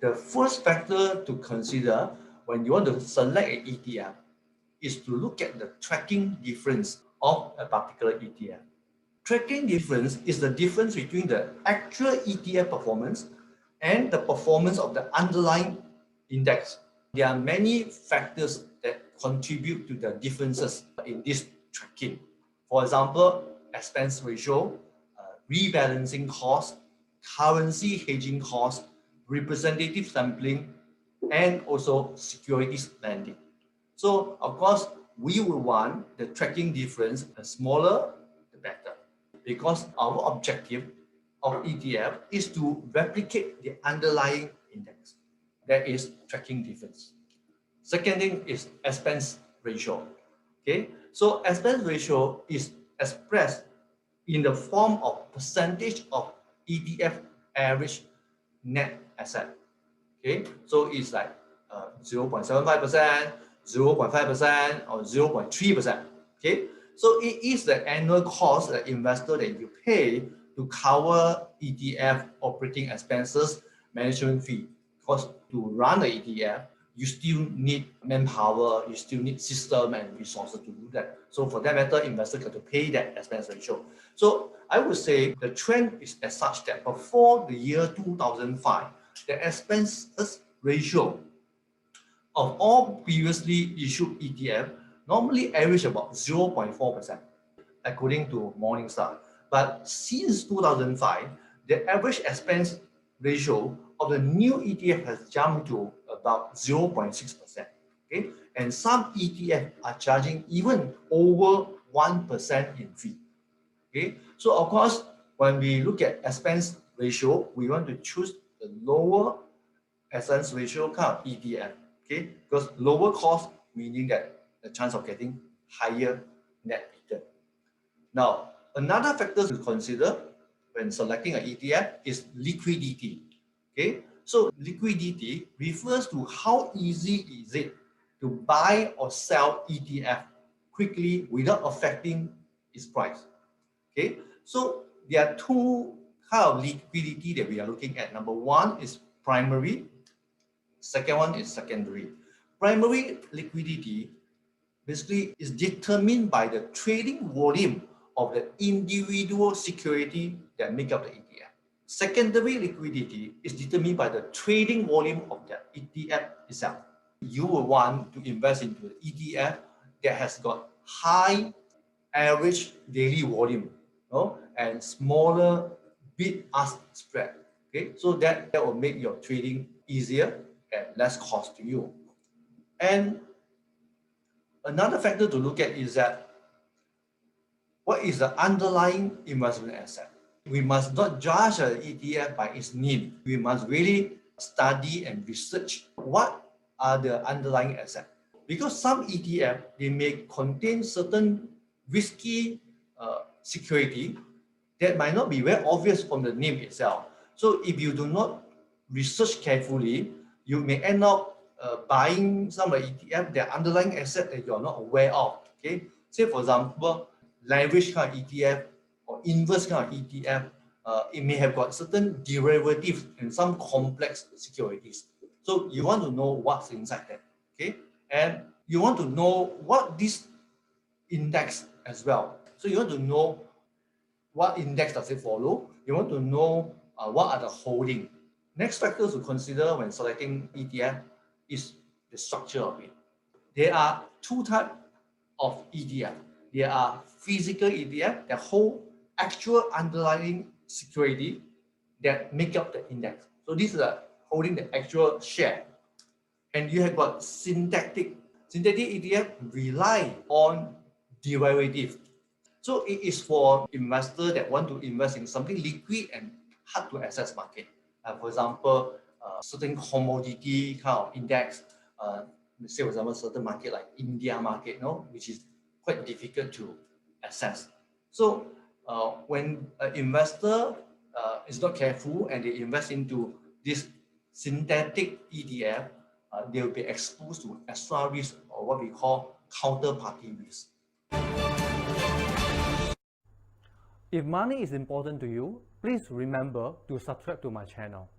the first factor to consider when you want to select an ETF is to look at the tracking difference of a particular ETF. Tracking difference is the difference between the actual ETF performance and the performance of the underlying index. There are many factors that contribute to the differences in this tracking. For example, expense ratio, rebalancing cost, currency hedging cost, representative sampling, and also securities lending. So, of course, we will want the tracking difference the smaller, the better, because our objective of ETF is to replicate the underlying index. That is tracking difference. Second thing is expense ratio. Okay, so expense ratio is expressed in the form of percentage of ETF average net asset. Okay, so it's like 0.75%, 0.5%, or 0.3%. Okay, so it is the annual cost the investor that you pay to cover ETF operating expenses, management fee. Because to run the ETF, you still need manpower, you still need system and resources to do that. So for that matter, investors got to pay that expense ratio. So I would say the trend is as such that before the year 2005, the expenses ratio of all previously issued ETF normally average about 0.4%, according to Morningstar. But since 2005, the average expense ratio of the new ETF has jumped to about 0.6%. Okay? And some ETF are charging even over 1% in fee. Okay? So of course, when we look at expense ratio, we want to choose the lower expense ratio kind of ETF. Okay? Because lower cost meaning that the chance of getting higher net return. Now, another factor to consider when selecting an ETF is liquidity. Okay, so liquidity refers to how easy is it to buy or sell ETF quickly without affecting its price. Okay, so there are two kinds of liquidity that we are looking at. Number one is primary, second one is secondary. Primary liquidity basically is determined by the trading volume of the individual security that make up the ETF. Secondary liquidity is determined by the trading volume of the ETF itself. You will want to invest into an ETF that has got high average daily volume, and smaller bid-ask spread. Okay, so that will make your trading easier and less cost to you. And another factor to look at is that what is the underlying investment asset? We must not judge an ETF by its name. We must really study and research what are the underlying assets. Because some ETF, they may contain certain risky security that might not be very obvious from the name itself. So if you do not research carefully, you may end up buying some ETF, their underlying asset that you're not aware of. Okay, say for example, leverage kind of ETF or inverse kind of ETF, it may have got certain derivatives and some complex securities. So you want to know what's inside that, okay? And you want to know what this index as well. So you want to know what index does it follow. You want to know what are the holding. Next factor to consider when selecting ETF is the structure of it. There are two types of ETF. There are physical ETF that hold actual underlying security that make up the index. So this is holding the actual share. And you have got synthetic. Synthetic ETF rely on derivative. So it is for investors that want to invest in something liquid and hard to access market. For example, certain commodity kind of index, say for example, certain market like India market, which is quite difficult to access. So when an investor is not careful and they invest into this synthetic ETF, they will be exposed to extra risk or what we call counterparty risk. If money is important to you, please remember to subscribe to my channel.